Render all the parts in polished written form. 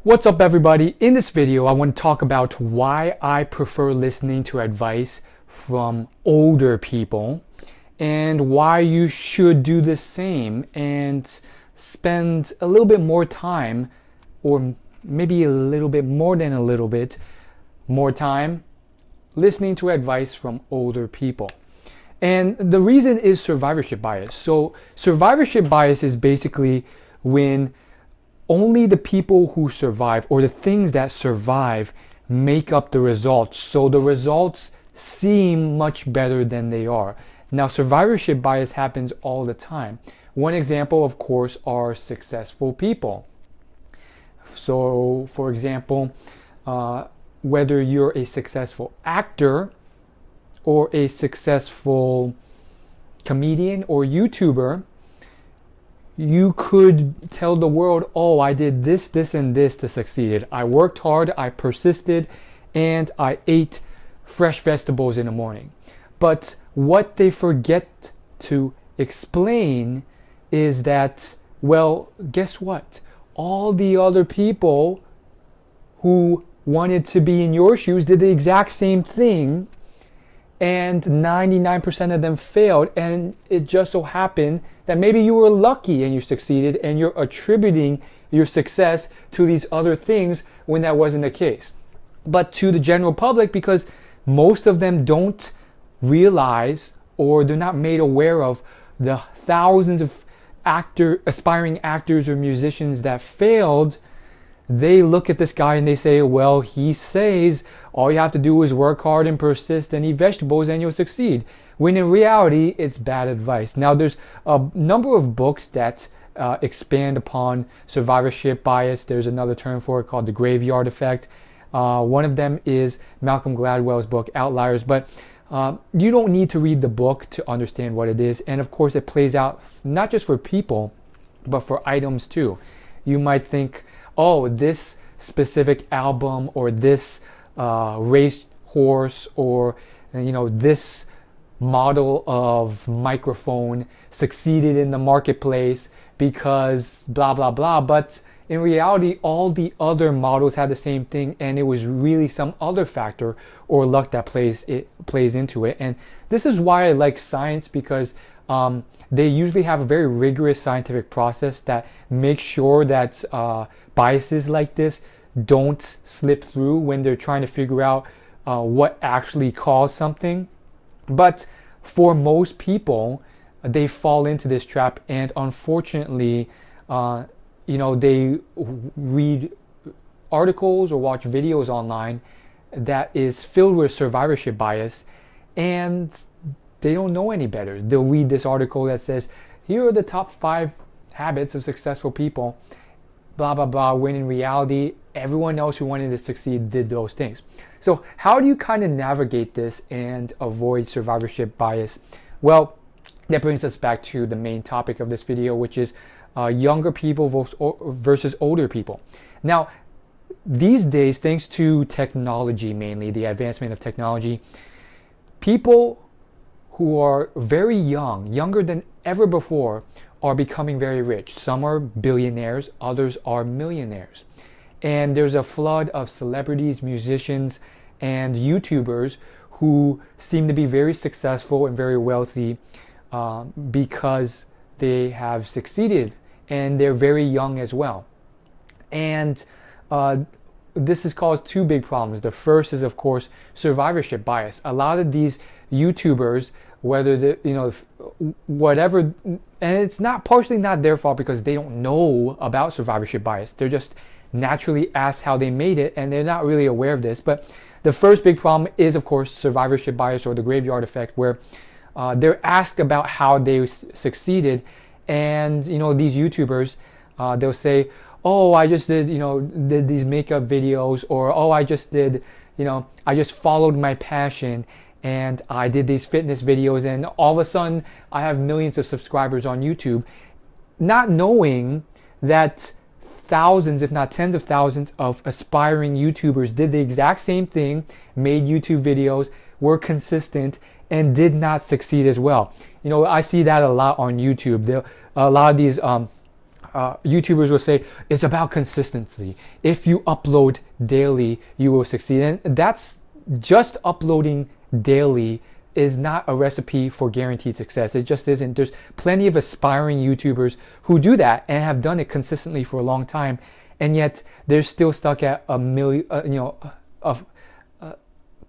What's up, everybody? In this video I want to talk about why I prefer listening to advice from older people and why you should do the same and spend a little bit more time, or maybe a little bit more than a little bit more time, listening to advice from older people. And the reason is survivorship bias. So survivorship bias is basically when only the people who survive, or the things that survive, make up the results. So the results seem much better than they are. Now, survivorship bias happens all the time. One example, of course, are successful people. So, for example, whether you're a successful actor or a successful comedian or YouTuber, you could tell the world, oh, I did this, this, and this to succeed. I worked hard, I persisted, and I ate fresh vegetables in the morning. But what they forget to explain is that, well, guess what? All the other people who wanted to be in your shoes did the exact same thing, and 99% of them failed, and it just so happened that maybe you were lucky and you succeeded, and you're attributing your success to these other things when that wasn't the case. But to the general public, because most of them don't realize, or they're not made aware of, the thousands of aspiring actors or musicians that failed, they look at this guy and they say, well, he says all you have to do is work hard and persist and eat vegetables and you'll succeed. When in reality, it's bad advice. Now, there's a number of books that expand upon survivorship bias. There's another term for it called the Graveyard Effect. One of them is Malcolm Gladwell's book, Outliers. But you don't need to read the book to understand what it is. And of course, it plays out not just for people, but for items too. You might think, oh, this specific album, or this race horse, or this model of microphone succeeded in the marketplace because blah blah blah. But in reality, all the other models had the same thing, and it was really some other factor or luck that plays into it. And this is why I like science, because they usually have a very rigorous scientific process that makes sure that biases like this don't slip through when they're trying to figure out what actually caused something. But for most people, they fall into this trap, and unfortunately, they read articles or watch videos online that is filled with survivorship bias, and they don't know any better. They'll read this article that says, here are the top 5 habits of successful people, blah, blah, blah, when in reality, everyone else who wanted to succeed did those things. So how do you kind of navigate this and avoid survivorship bias? Well, that brings us back to the main topic of this video, which is younger people versus older people. Now, these days, thanks to technology, mainly the advancement of technology, people who are very young, younger than ever before, are becoming very rich. Some are billionaires, others are millionaires. And there's a flood of celebrities, musicians, and YouTubers who seem to be very successful and very wealthy because they have succeeded, and they're very young as well. And this has caused 2 big problems. The first is, of course, survivorship bias. A lot of these YouTubers, whether they, whatever, and it's not partially not their fault because they don't know about survivorship bias. They're just naturally asked how they made it, and they're not really aware of this. But the first big problem is, of course, survivorship bias, or the graveyard effect, where they're asked about how they succeeded, and these YouTubers, they'll say, oh, I just did these makeup videos, or oh, I just did I just followed my passion and I did these fitness videos, and all of a sudden I have millions of subscribers on YouTube, not knowing that thousands, if not tens of thousands, of aspiring YouTubers did the exact same thing, made YouTube videos, were consistent, and did not succeed as well. I see that a lot on YouTube. A lot of these YouTubers will say it's about consistency. If you upload daily, you will succeed. And that's just uploading daily is not a recipe for guaranteed success. It just isn't. There's plenty of aspiring YouTubers who do that and have done it consistently for a long time, and yet they're still stuck at a million,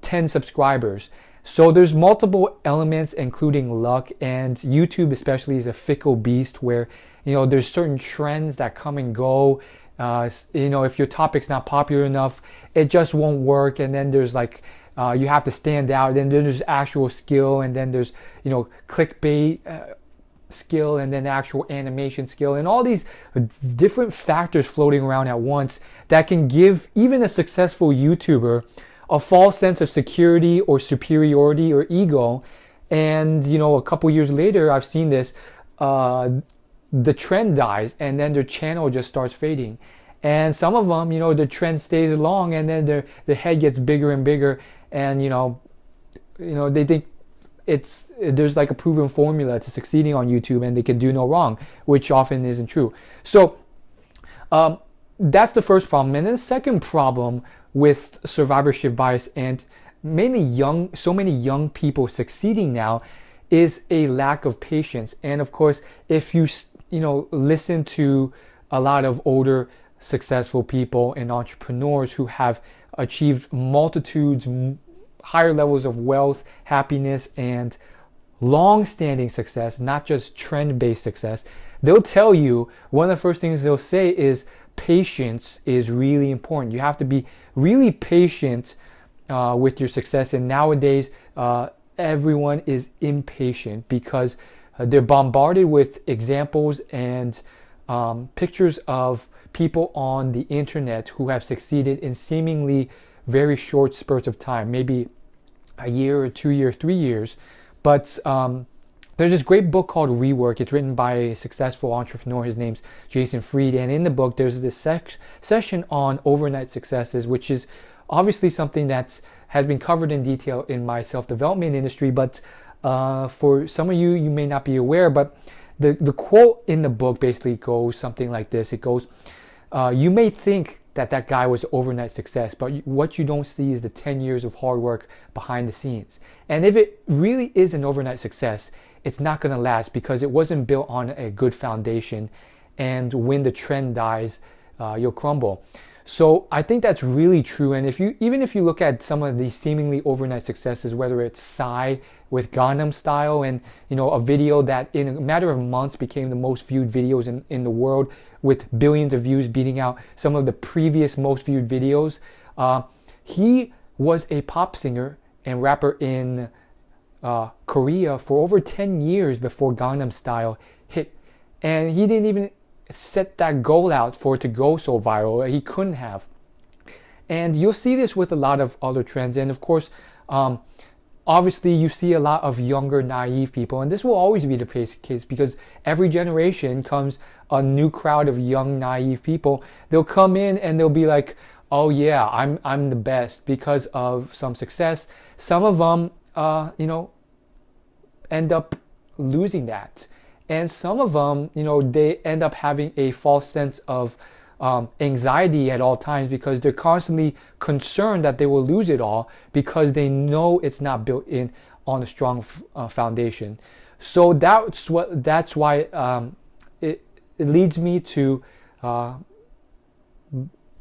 10 subscribers. So there's multiple elements, including luck, and YouTube especially is a fickle beast where, there's certain trends that come and go. If your topic's not popular enough, it just won't work. And then there's like, you have to stand out. And then there's actual skill, and then there's, clickbait skill, and then actual animation skill, and all these different factors floating around at once that can give even a successful YouTuber a false sense of security or superiority or ego. And a couple years later, I've seen this, the trend dies, and then their channel just starts fading. And some of them, the trend stays long, and then their head gets bigger and bigger, and they think there's like a proven formula to succeeding on YouTube, and they can do no wrong, which often isn't true. So that's the first problem. And then the second problem with survivorship bias and mainly so many young people succeeding now is a lack of patience. And of course, if you listen to a lot of older successful people and entrepreneurs who have achieved multitudes, higher levels of wealth, happiness, and long-standing success, not just trend-based success, they'll tell you one of the first things they'll say is patience is really important. You have to be really patient with your success. And nowadays, everyone is impatient because they're bombarded with examples and pictures of people on the internet who have succeeded in seemingly very short spurts of time, maybe a year or 2 years, 3 years. But there's this great book called Rework. It's written by a successful entrepreneur. His name's Jason Fried. And in the book, there's this session on overnight successes, which is obviously something that has been covered in detail in my self-development industry. But for some of you, you may not be aware. But the quote in the book basically goes something like this. It goes, you may think that guy was overnight success, but what you don't see is the 10 years of hard work behind the scenes. And if it really is an overnight success, it's not going to last because it wasn't built on a good foundation. And when the trend dies, you'll crumble. So I think that's really true. And even if you look at some of these seemingly overnight successes, whether it's Psy with Gangnam Style and a video that in a matter of months became the most viewed videos in the world with billions of views, beating out some of the previous most viewed videos. He was a pop singer and rapper in Korea for over 10 years before Gangnam Style hit. And he didn't even set that goal out for it to go so viral. He couldn't have. And you'll see this with a lot of other trends. And of course, obviously you see a lot of younger, naive people. And this will always be the case because every generation comes a new crowd of young, naive people. They'll come in and they'll be like, oh yeah, I'm the best because of some success. Some of them, end up losing that. And some of them, they end up having a false sense of anxiety at all times because they're constantly concerned that they will lose it all because they know it's not built in on a strong foundation. So that's why it leads me to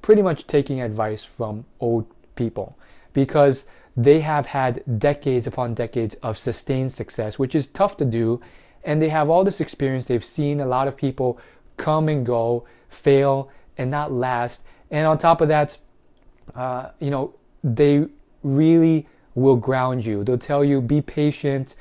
pretty much taking advice from old people because they have had decades upon decades of sustained success, which is tough to do. And they have all this experience. They've seen a lot of people come and go, fail, and not last. And on top of that, they really will ground you. They'll tell you, be patient.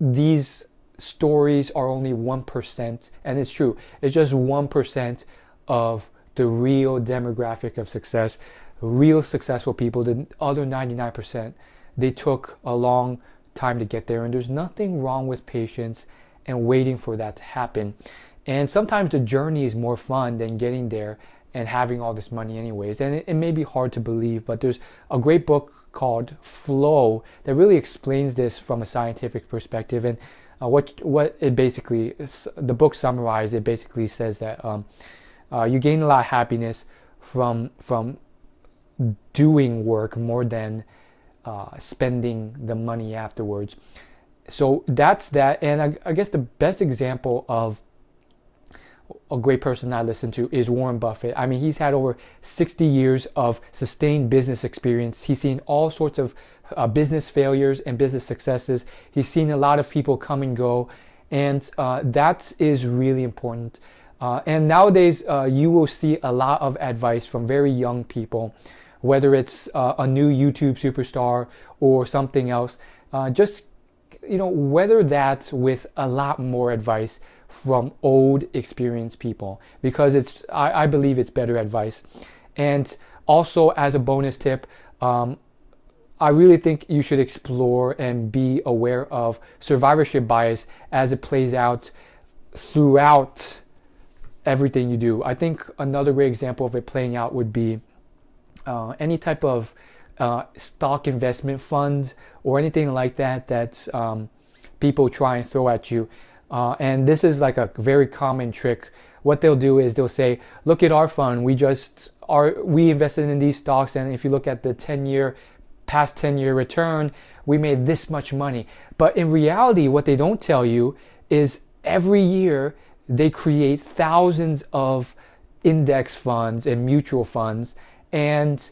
These stories are only 1%. And it's true. It's just 1% of the real demographic of success. Real successful people, the other 99%, they took a long time to get there, and there's nothing wrong with patience and waiting for that to happen. And sometimes the journey is more fun than getting there and having all this money anyways. And it may be hard to believe, but there's a great book called Flow that really explains this from a scientific perspective. And What it basically the book summarized, it basically says that you gain a lot of happiness from doing work more than spending the money afterwards. So that's that. And I guess the best example of a great person I listen to is Warren Buffett. I mean, he's had over 60 years of sustained business experience. He's seen all sorts of business failures and business successes. He's seen a lot of people come and go, and that is really important. And nowadays, you will see a lot of advice from very young people, whether it's a new YouTube superstar or something else. Just weather that with a lot more advice from old experienced people, because I believe it's better advice. And also, as a bonus tip, I really think you should explore and be aware of survivorship bias as it plays out throughout everything you do. I think another great example of it playing out would be any type of stock investment fund or anything like that people try and throw at you. And this is like a very common trick. What they'll do is they'll say, look at our fund, we invested in these stocks, and if you look at the past 10-year return, we made this much money. But in reality, what they don't tell you is every year they create thousands of index funds and mutual funds, and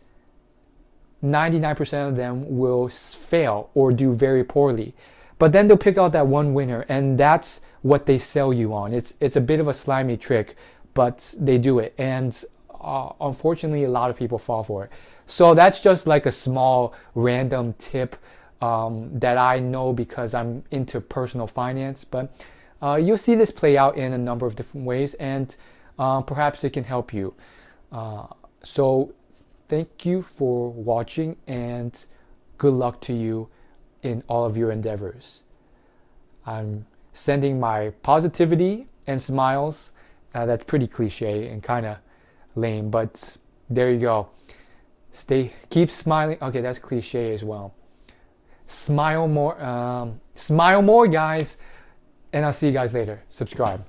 99% of them will fail or do very poorly. But then they'll pick out that one winner, and that's what they sell you on. It's a bit of a slimy trick, but they do it, and unfortunately a lot of people fall for it. So that's just like a small random tip that I know because I'm into personal finance, but you'll see this play out in a number of different ways, and perhaps it can help you. So thank you for watching, and good luck to you in all of your endeavors. I'm sending my positivity and smiles. That's pretty cliche and kind of lame, but there you go. Keep smiling. Okay, that's cliche as well. Smile more, guys. And I'll see you guys later. Subscribe.